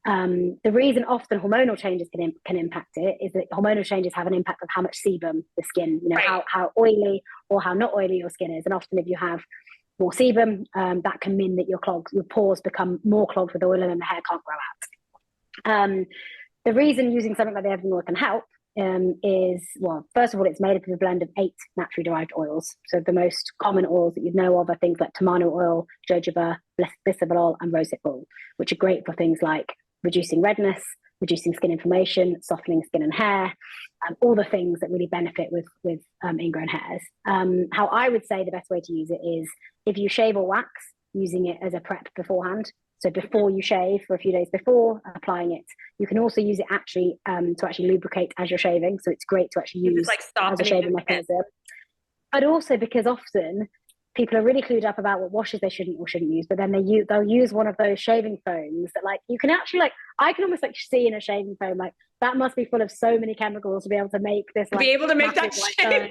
The reason often hormonal changes can impact it is that hormonal changes have an impact on how much sebum the skin, you know, right, how oily or how not oily your skin is. And often if you have more sebum, that can mean that your pores become more clogged with oil and then the hair can't grow out. The reason using something like the everything oil can help is, well, first of all, it's made up of a blend of 8 naturally derived oils. So the most common oils that you know of are things like tamanu oil, jojoba, bisabolol, and rosehip oil, which are great for things like reducing redness, reducing skin inflammation, softening skin and hair, all the things that really benefit with ingrown hairs. How I would say the best way to use it is if you shave or wax, using it as a prep beforehand. So before you shave, for a few days before applying it, you can also use it actually to actually lubricate as you're shaving. So it's great to actually use like as a shaving mechanism. But also because often people are really clued up about what washes they shouldn't or shouldn't use, but then they'll use one of those shaving foams that, like, you can actually, like, I can almost like see in a shaving foam, like, that must be full of so many chemicals to be able to make this, like, be able to make that shave.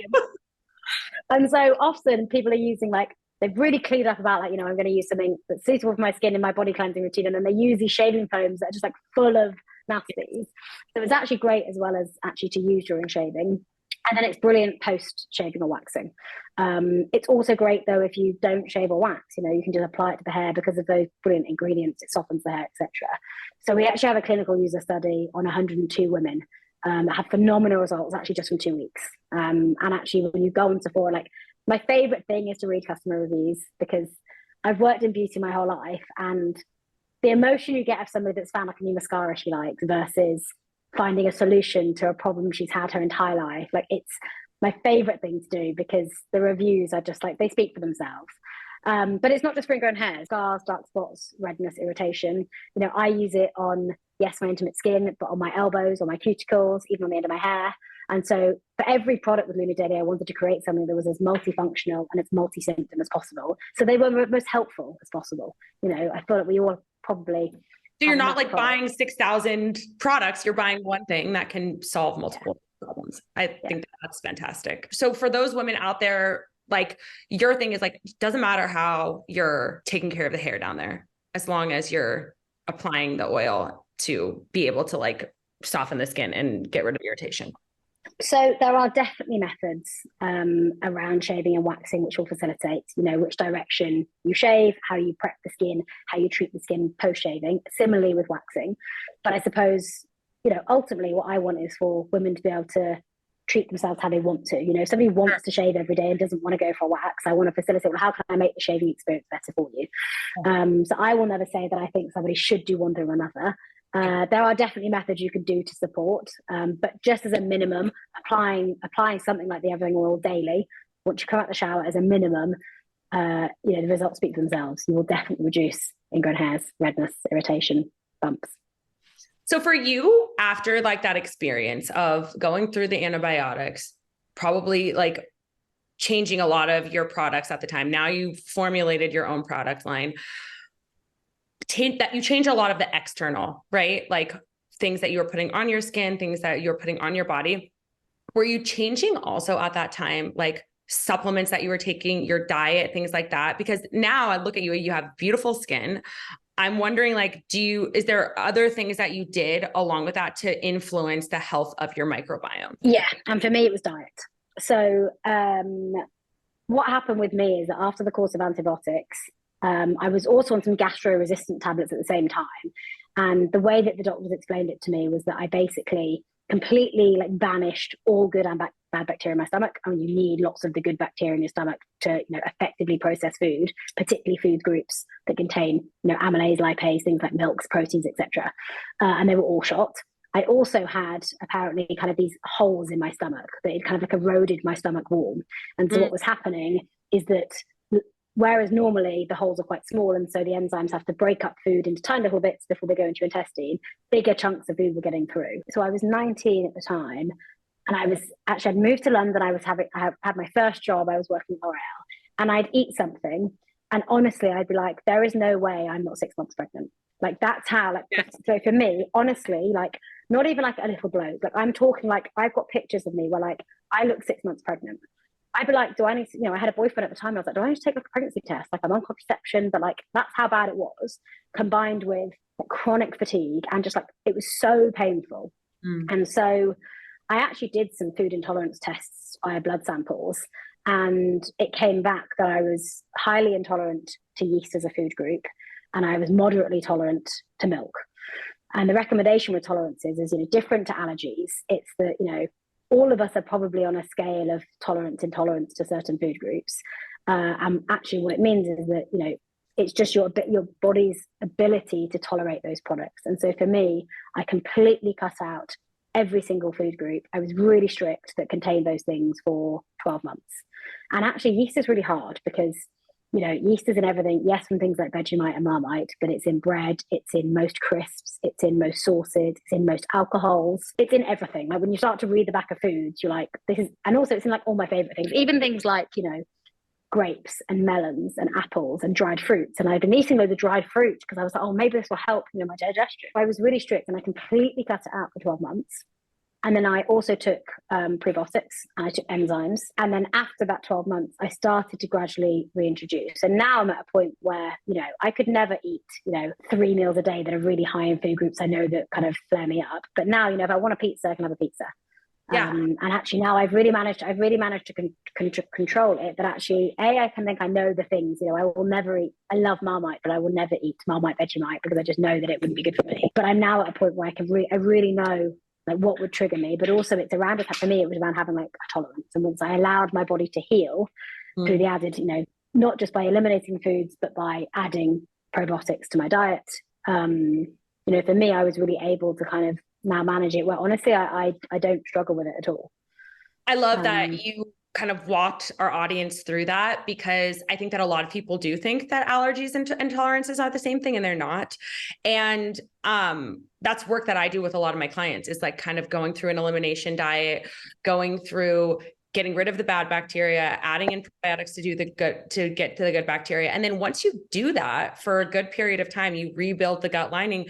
And so often people are using, like, they've really cleared up about, like, you know, I'm going to use something that's suitable for my skin in my body cleansing routine. And then they use these shaving foams that are just like full of nasties. So it's actually great as well as actually to use during shaving. And then it's brilliant post shaving or waxing. It's also great though if you don't shave or wax, you know, you can just apply it to the hair because of those brilliant ingredients. It softens the hair, etc. So we actually have a clinical user study on 102 women that had phenomenal results actually just from 2 weeks. And actually when you go on Sephora, like, my favorite thing is to read customer reviews, because I've worked in beauty my whole life, and the emotion you get of somebody that's found like a new mascara she likes versus finding a solution to a problem she's had her entire life. Like, it's my favorite thing to do because the reviews are just like, they speak for themselves. But it's not just for ingrown hair, scars, dark spots, redness, irritation. You know, I use it on, yes, my intimate skin, but on my elbows, on my cuticles, even on the end of my hair. And so for every product with Luna Daily, I wanted to create something that was as multifunctional and as multi-symptom as possible. So they were most helpful as possible. You know, I feel like we all probably... So you're not like buying 6,000 products, you're buying one thing that can solve multiple problems. I think that's fantastic. So for those women out there, like, your thing is like, it doesn't matter how you're taking care of the hair down there, as long as you're applying the oil to be able to, like, soften the skin and get rid of irritation. So there are definitely methods around shaving and waxing which will facilitate, you know, which direction you shave, how you prep the skin, how you treat the skin post-shaving, similarly with waxing. But I suppose, you know, ultimately what I want is for women to be able to treat themselves how they want to. You know, if somebody wants to shave every day and doesn't want to go for a wax, I want to facilitate, well, how can I make the shaving experience better for you? So I will never say that I think somebody should do one thing or another. There are definitely methods you can do to support, but just as a minimum, applying something like the everything oil daily, once you come out the shower, as a minimum, you know, the results speak for themselves. You will definitely reduce ingrown hairs, redness, irritation, bumps. So for you, after like that experience of going through the antibiotics, probably like changing a lot of your products at the time, now you've formulated your own product line, that you change a lot of the external, right? Like things that you were putting on your skin, things that you're putting on your body. Were you changing also at that time, like supplements that you were taking, your diet, things like that? Because now I look at you, you have beautiful skin. I'm wondering, like, is there other things that you did along with that to influence the health of your microbiome? Yeah. And for me, it was diet. So what happened with me is that after the course of antibiotics, I was also on some gastro-resistant tablets at the same time. And the way that the doctors explained it to me was that I basically completely like banished all good and bad bacteria in my stomach. I mean, you need lots of the good bacteria in your stomach to, effectively process food, particularly food groups that contain, amylase, lipase, things like milks, proteins, etc. And they were all shot. I also had apparently kind of these holes in my stomach that it kind of like eroded my stomach wall. And so what was happening is that whereas normally the holes are quite small, and so the enzymes have to break up food into tiny little bits before they go into your intestine, bigger chunks of food were getting through. So I was 19 at the time, and I'd moved to London. I had my first job. I was working at L'Oreal, and I'd eat something, and honestly, I'd be like, there is no way I'm not 6 months pregnant. Like, that's how, so for me, honestly, like, not even like a little bloat. Like, I'm talking like, I've got pictures of me where like, I look 6 months pregnant. I'd be like, do I need to, I had a boyfriend at the time. I was like, do I need to take like a pregnancy test? Like, I'm on contraception, but like, that's how bad it was, combined with like, chronic fatigue and just like, it was so painful. And so I actually did some food intolerance tests via blood samples, and it came back that I was highly intolerant to yeast as a food group, and I was moderately tolerant to milk. And the recommendation with tolerances is, different to allergies. It's that, all of us are probably on a scale of intolerance to certain food groups. And actually what it means is that, it's just your body's ability to tolerate those products. And so for me, I completely cut out every single food group. I was really strict that contained those things for 12 months. And actually yeast is really hard because yeast is in everything. Yes, from things like Vegemite and Marmite, but it's in bread, it's in most crisps, it's in most sauces, it's in most alcohols, it's in everything. Like when you start to read the back of foods, you're like, this is, and also it's in like all my favorite things, even things like, grapes and melons and apples and dried fruits. And I've been eating loads of dried fruit because I was like, oh, maybe this will help, my digestion. I was really strict and I completely cut it out for 12 months. And then I also took prebiotics and I took enzymes. And then after that 12 months, I started to gradually reintroduce. And now I'm at a point where, I could never eat, 3 meals a day that are really high in food groups I know that kind of flare me up. But now, if I want a pizza, I can have a pizza. Yeah. And actually now I've really managed to control it. But actually, I can think I know the things, I will never eat. I love Marmite, but I will never eat Marmite Vegemite because I just know that it wouldn't be good for me. But I'm now at a point where I really know like what would trigger me, but also it's around it. For me, it was around having like a tolerance. And once I allowed my body to heal through the added, not just by eliminating foods, but by adding probiotics to my diet, for me, I was really able to kind of now manage it. Well, honestly, I don't struggle with it at all. I love that you kind of walked our audience through that, because I think that a lot of people do think that allergies and intolerances are the same thing, and they're not. And that's work that I do with a lot of my clients, is like kind of going through an elimination diet, going through getting rid of the bad bacteria, adding in probiotics to get to the good bacteria. And then once you do that for a good period of time, you rebuild the gut lining,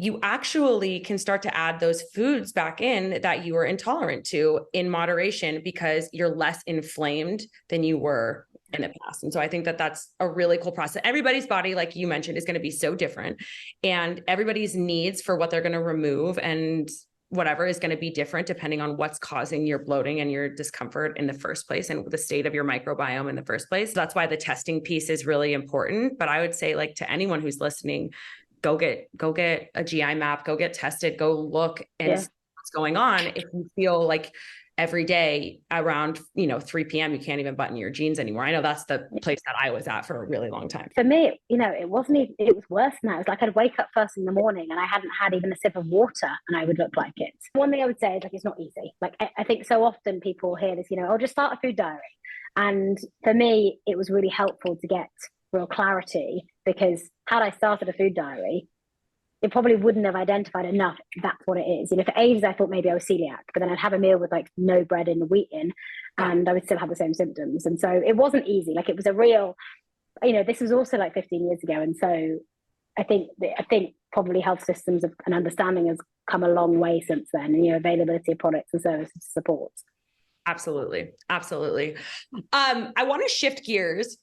you actually can start to add those foods back in that you were intolerant to in moderation, because you're less inflamed than you were in the past. And so I think that that's a really cool process. Everybody's body, like you mentioned, is going to be so different, and everybody's needs for what they're going to remove and whatever is going to be different depending on what's causing your bloating and your discomfort in the first place, and the state of your microbiome in the first place. So that's why the testing piece is really important. But I would say, like, to anyone who's listening, go get a GI map, go get tested, go look and see what's going on. If you feel like every day around, 3 p.m., you can't even button your jeans anymore. I know that's the place that I was at for a really long time. For me, it wasn't even, it was worse than that. It was like I'd wake up first in the morning and I hadn't had even a sip of water and I would look like it. One thing I would say is, like, it's not easy. Like, I think so often people hear this, I'll just start a food diary. And for me, it was really helpful to get real clarity, because had I started a food diary, it probably wouldn't have identified enough that's what it is. For ages I thought maybe I was celiac, but then I'd have a meal with like no bread and wheat in, and I would still have the same symptoms. And so it wasn't easy. Like, it was a real, this was also like 15 years ago. And so I think probably health systems and understanding has come a long way since then, and availability of products and services to support. Absolutely. Absolutely. I want to shift gears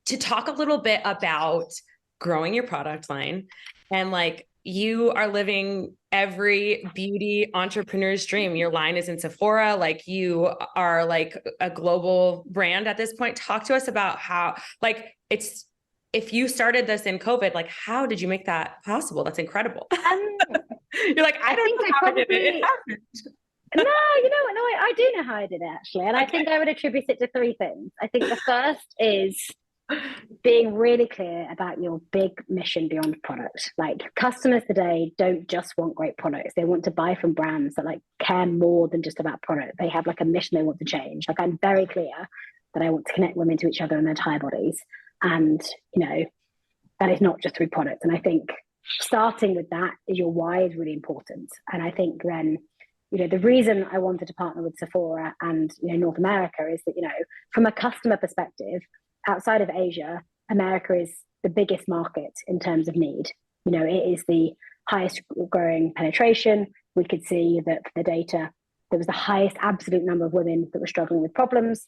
to talk a little bit about growing your product line. And like, you are living every beauty entrepreneur's dream. Your line is in Sephora. Like, you are like a global brand at this point. Talk to us about how, like, if you started this in COVID, like, how did you make that possible? That's incredible. You're like, I don't know how I did it. It happened. No, you know what? No, I do know how I did it, actually. And I think I would attribute it to three things. I think the first is being really clear about your big mission beyond product. Like, customers today don't just want great products. They want to buy from brands that like care more than just about product. They have like a mission they want to change. Like, I'm very clear that I want to connect women to each other in their entire bodies. And, you know, that is not just through product. And I think starting with that is your why is really important. And I think then, you know, the reason I wanted to partner with Sephora and, you know, North America is that, you know, from a customer perspective, outside of Asia, America is the biggest market in terms of need. You know, it is the highest growing penetration. We could see that the data, there was the highest absolute number of women that were struggling with problems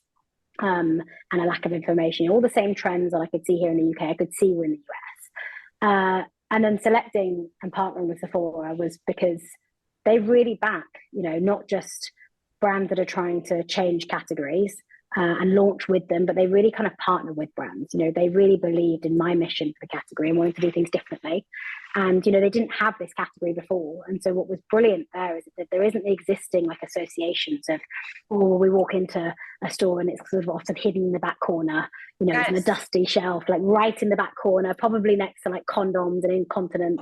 and a lack of information. All the same trends that I could see here in the UK, I could see were in the US. And then selecting and partnering with Sephora was because they really back, you know, not just brands that are trying to change categories and launch with them, but they really kind of partner with brands. You know, they really believed in my mission for the category and wanted to do things differently. And, you know, they didn't have this category before. And so what was brilliant there is that there isn't the existing like associations of, oh, we walk into a store and it's sort of often hidden in the back corner, you know, yes. It's on a dusty shelf, like right in the back corner, probably next to like condoms and incontinence.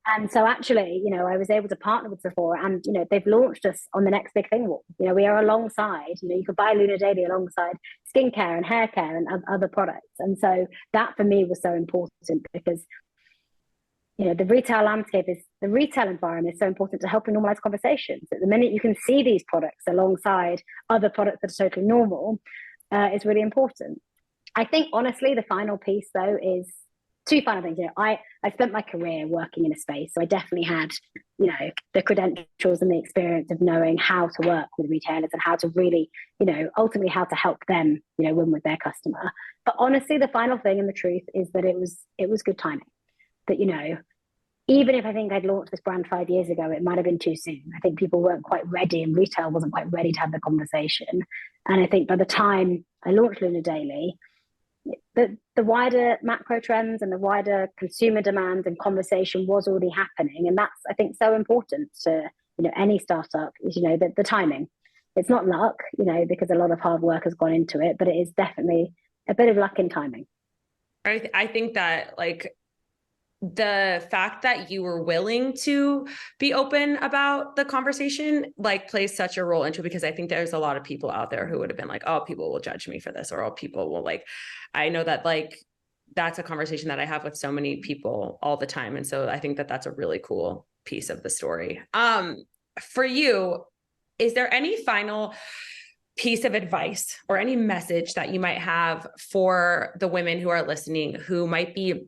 And so actually, you know, I was able to partner with Sephora and, you know, they've launched us on the next big thing. You know, we are alongside, you know, you could buy Luna Daily alongside skincare and hair care and other products. And so that for me was so important because, you know, the retail environment is so important to helping normalize conversations. At the minute you can see these products alongside other products that are totally normal is really important. I think, honestly, the final piece, though, is two final things. You know, I spent my career working in a space, so I definitely had, you know, the credentials and the experience of knowing how to work with retailers and how to really, you know, ultimately how to help them, you know, win with their customer. But honestly, the final thing and the truth is that it was good timing. That, you know, even if I think I'd launched this brand 5 years ago, it might have been too soon. I think people weren't quite ready and retail wasn't quite ready to have the conversation. And I think by the time I launched Luna Daily, the wider macro trends and the wider consumer demand and conversation was already happening. And that's, I think, so important to, you know, any startup is, you know, the timing. It's not luck, you know, because a lot of hard work has gone into it, but it is definitely a bit of luck in timing. I think that, like, the fact that you were willing to be open about the conversation, like, plays such a role into it, because I think there's a lot of people out there who would have been like, oh, people will judge me for this, or oh, people will, like, I know that, like, that's a conversation that I have with so many people all the time. And so I think that that's a really cool piece of the story. For you, is there any final piece of advice or any message that you might have for the women who are listening, who might be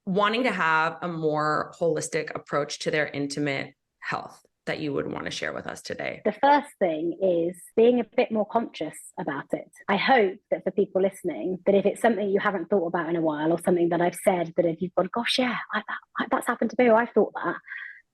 wanting to have a more holistic approach to their intimate health, that you would want to share with us today? The first thing is being a bit more conscious about it. I hope that for people listening, that if it's something you haven't thought about in a while, or something that I've said that if you've gone, gosh, yeah, that's happened to me, or I've thought that,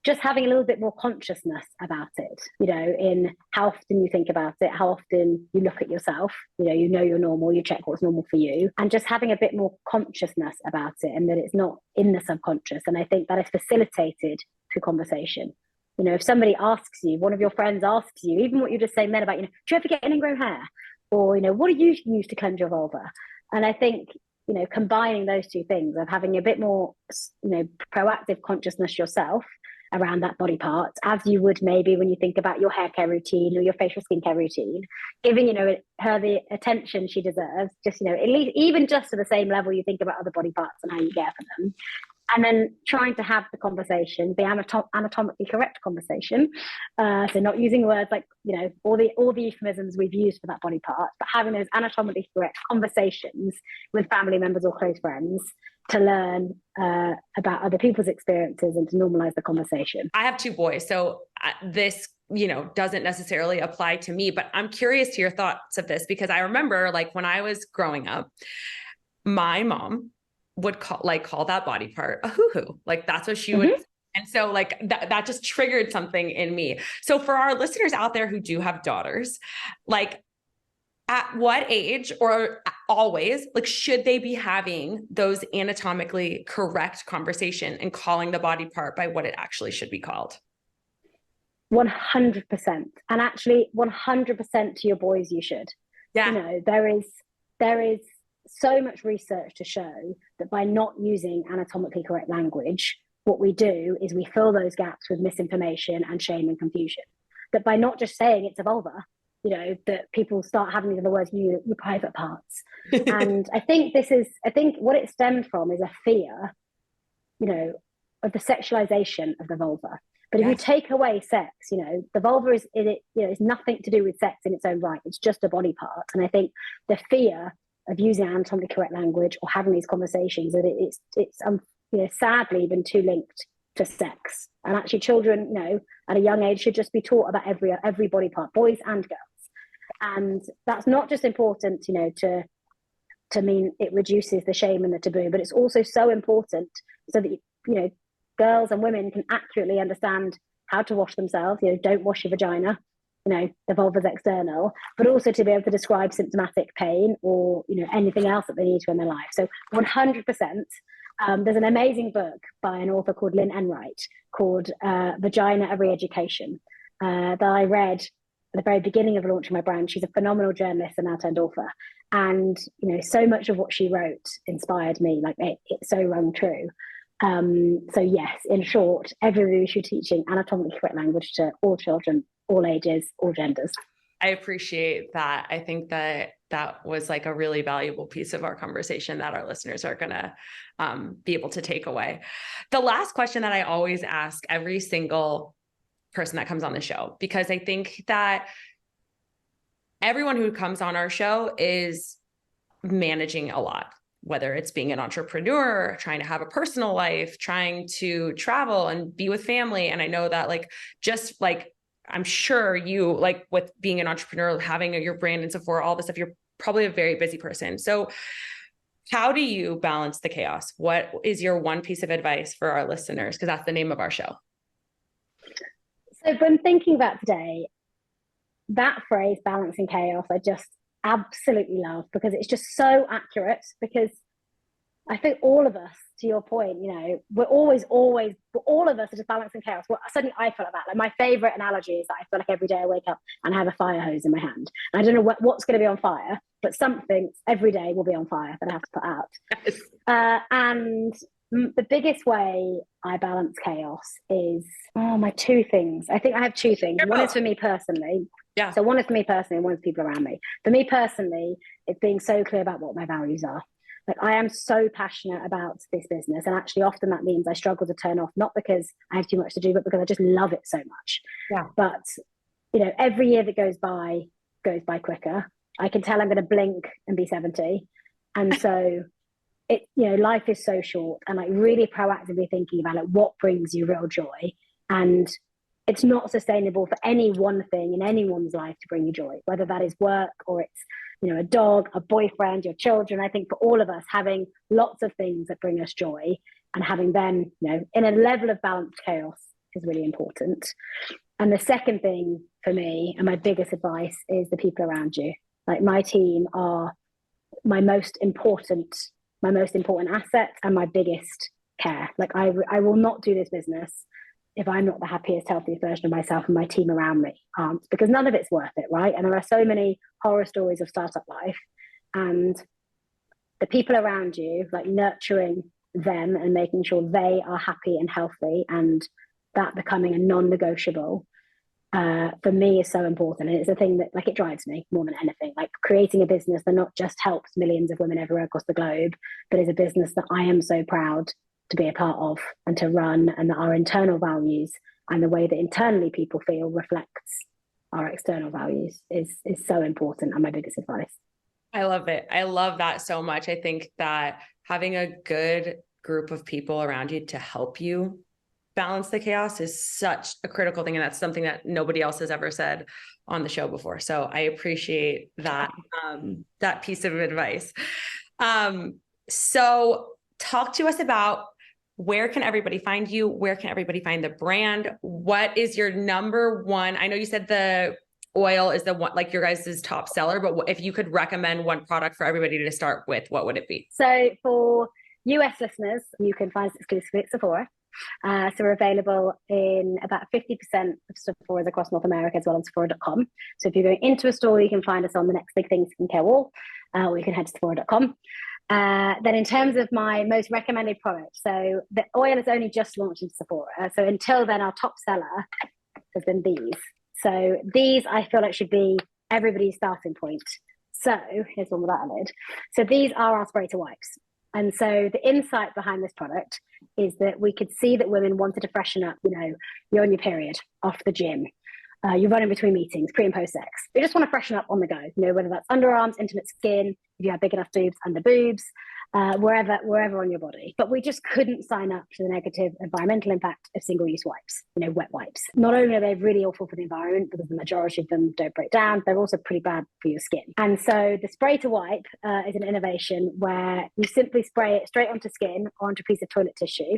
just having a little bit more consciousness about it, you know, in how often you think about it, how often you look at yourself, you know you're normal, you check what's normal for you, and just having a bit more consciousness about it, and that it's not in the subconscious. And I think that is facilitated through conversation. You know, if somebody asks you, one of your friends asks you, even what you just saying then about, you know, do you ever get ingrown hair? Or, you know, what do you use to cleanse your vulva? And I think, you know, combining those two things of having a bit more, you know, proactive consciousness yourself around that body part, as you would maybe when you think about your hair care routine or your facial skincare routine, giving, you know, her the attention she deserves, just, you know, at least even just to the same level you think about other body parts and how you care for them. And then trying to have the conversation, the anatomically correct conversation. So not using words like, you know, all the euphemisms we've used for that body part, but having those anatomically correct conversations with family members or close friends to learn about other people's experiences and to normalize the conversation. I have two boys, so this doesn't necessarily apply to me, but I'm curious to your thoughts of this, because I remember like when I was growing up, my mom would call that body part a hoo-hoo. Like that's what she would. And so like that just triggered something in me. So for our listeners out there who do have daughters, like at what age or always, like, should they be having those anatomically correct conversation and calling the body part by what it actually should be called? 100%. And actually 100% to your boys, you should. Yeah. There is so much research to show that by not using anatomically correct language, what we do is we fill those gaps with misinformation and shame and confusion. That by not just saying it's a vulva, that people start having these other words, your private parts. And I think what it stemmed from is a fear, of the sexualization of the vulva. But if you take away sex, the vulva is nothing to do with sex in its own right. It's just a body part. And I think the fear of using anatomically correct language or having these conversations, that it's sadly been too linked to sex. And actually children, at a young age should just be taught about every body part, boys and girls. And that's not just important, to mean it reduces the shame and the taboo, but it's also so important so that, girls and women can accurately understand how to wash themselves. Don't wash your vagina, the vulva's external, but also to be able to describe symptomatic pain or, anything else that they need to in their life. So 100%. There's an amazing book by an author called Lynn Enright called Vagina, a Re-Education that I read at the very beginning of launching my brand. She's a phenomenal journalist and now turned author. And, so much of what she wrote inspired me. Like it's so rung true. So yes, in short, everybody should be teaching anatomically correct language to all children, all ages, all genders. I appreciate that. I think that was like a really valuable piece of our conversation that our listeners are going to be able to take away. The last question that I always ask every single person that comes on the show, because I think that everyone who comes on our show is managing a lot, whether it's being an entrepreneur, trying to have a personal life, trying to travel and be with family. And I know that I'm sure you, like with being an entrepreneur, having your brand and Sephora, all this stuff, you're probably a very busy person. So how do you balance the chaos? What is your one piece of advice for our listeners? Because that's the name of our show. So when thinking about today, that phrase, balancing chaos, I just absolutely love, because it's just so accurate. Because I think all of us, to your point, we're all of us are just balancing chaos. Well, suddenly I feel like that. Like my favorite analogy is that I feel like every day I wake up and I have a fire hose in my hand. And I don't know what's going to be on fire, but something every day will be on fire that I have to put out. Yes. And the biggest way I balance chaos is my two things. I think I have two things. One is for me personally. Yeah. So one is for me personally, and one is people around me. For me personally, it's being so clear about what my values are. Like I am so passionate about this business, and actually often that means I struggle to turn off, not because I have too much to do, but because I just love it so much. Yeah. But every year that goes by quicker. I can tell I'm going to blink and be 70, and so life is so short, and like really proactively thinking about like what brings you real joy. And it's not sustainable for any one thing in anyone's life to bring you joy, whether that is work or it's a dog, a boyfriend, your children. I think for all of us, having lots of things that bring us joy and having them, in a level of balanced chaos is really important. And the second thing for me, and my biggest advice, is the people around you. Like my team are my most important asset and my biggest care. Like I will not do this business if I'm not the happiest, healthiest version of myself and my team around me aren't, because none of it's worth it, right? And there are so many horror stories of startup life, and the people around you, like nurturing them and making sure they are happy and healthy, and that becoming a non-negotiable, for me is so important. And it's a thing that like it drives me more than anything. Like creating a business that not just helps millions of women everywhere across the globe, but is a business that I am so proud to be a part of and to run, and that our internal values and the way that internally people feel reflects our external values is so important, and my biggest advice. I love it. I love that so much. I think that having a good group of people around you to help you balance the chaos is such a critical thing. And that's something that nobody else has ever said on the show before. So I appreciate that, that piece of advice. So talk to us about, where can everybody find you? Where can everybody find the brand? What is your number one? I know you said the oil is the one, like your guys' top seller, but if you could recommend one product for everybody to start with, what would it be? So for US listeners, you can find us exclusively at Sephora. So we're available in about 50% of Sephora's across North America, as well as Sephora.com. So if you're going into a store, you can find us on the next big thing skincare wall, or you can head to Sephora.com. Then in terms of my most recommended product, so the oil is only just launched in Sephora. So until then, our top seller has been these. So these I feel like should be everybody's starting point. So here's one without a lid. So these are our spray to wipes. And so the insight behind this product is that we could see that women wanted to freshen up. You know, you're on your period, off the gym, you're running between meetings, pre and post sex. You just want to freshen up on the go, you know, whether that's underarms, intimate skin, if you have big enough boobs, under boobs, wherever on your body. But we just couldn't sign up to the negative environmental impact of single-use wipes, you know, wet wipes. Not only are they really awful for the environment, because the majority of them don't break down, they're also pretty bad for your skin. And so the spray to wipe is an innovation where you simply spray it straight onto skin or onto a piece of toilet tissue,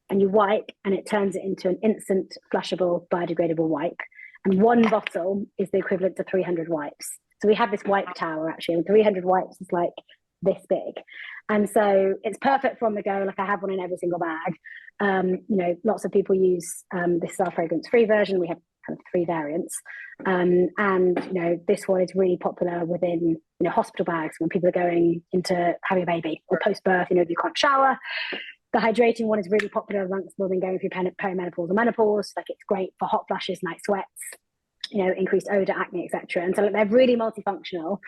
and you wipe, and it turns it into an instant flushable, biodegradable wipe. And one bottle is the equivalent to 300 wipes. So we have this wipe tower, actually, and 300 wipes is like this big. And so it's perfect for on the go. Like I have one in every single bag. You know, lots of people use, this is our fragrance-free version. We have kind of 3 variants. And, you know, this one is really popular within, you know, hospital bags when people are going into having a baby or post-birth, you know, if you can't shower. The hydrating one is really popular amongst women going through perimenopause or menopause. Like it's great for hot flushes, night sweats, you know, increased odor, acne, etc. And so like, they're really multifunctional,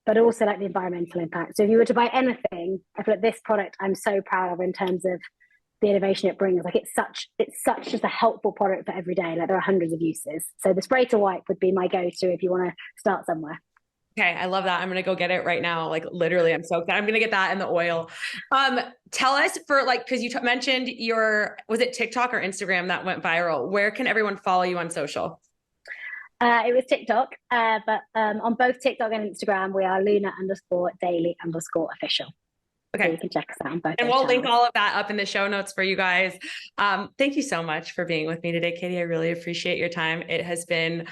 but also like the environmental impact. So if you were to buy anything, I feel like this product I'm so proud of in terms of the innovation it brings. Like it's such just a helpful product for every day. Like there are hundreds of uses. So the spray to wipe would be my go-to if you want to start somewhere. Okay. I love that. I'm going to go get it right now. Like literally I'm so excited. I'm going to get that and the oil. Tell us for like, cause you mentioned was it TikTok or Instagram that went viral? Where can everyone follow you on social? It was TikTok, but on both TikTok and Instagram, we are Luna_daily_official. Okay. So you can check us out on both. And we'll link all of that up in the show notes for you guys. Thank you so much for being with me today, Katy. I really appreciate your time. It has been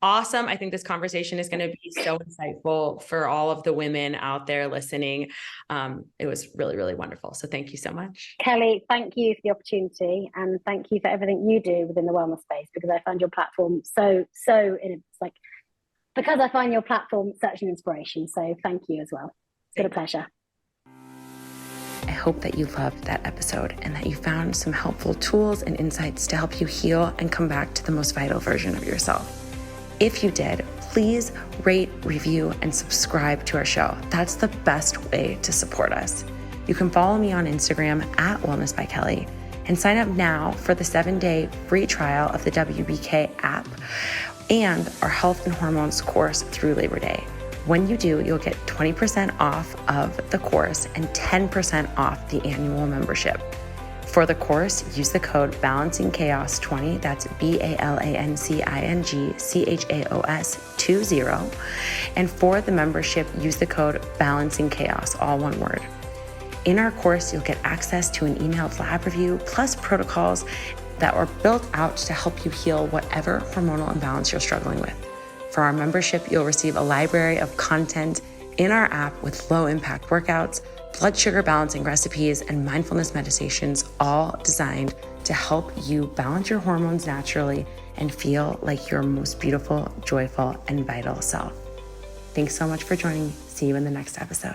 awesome. I think this conversation is going to be so insightful for all of the women out there listening. It was really, really wonderful. So thank you so much. Kelley, thank you for the opportunity, and thank you for everything you do within the wellness space, because I find your platform because I find your platform such an inspiration. So thank you as well. It's been a pleasure. I hope that you loved that episode and that you found some helpful tools and insights to help you heal and come back to the most vital version of yourself. If you did, please rate, review, and subscribe to our show. That's the best way to support us. You can follow me on Instagram at Wellness by Kelley and sign up now for the 7-day free trial of the WBK app and our health and hormones course through Labor Day. When you do, you'll get 20% off of the course and 10% off the annual membership. For the course, use the code BalancingChaos20, that's BALANCINGCHAOS20. And for the membership, use the code BalancingChaos, all one word. In our course, you'll get access to an emailed lab review, plus protocols that are built out to help you heal whatever hormonal imbalance you're struggling with. For our membership, you'll receive a library of content in our app with low-impact workouts, blood sugar balancing recipes, and mindfulness meditations, all designed to help you balance your hormones naturally and feel like your most beautiful, joyful, and vital self. Thanks so much for joining me. See you in the next episode.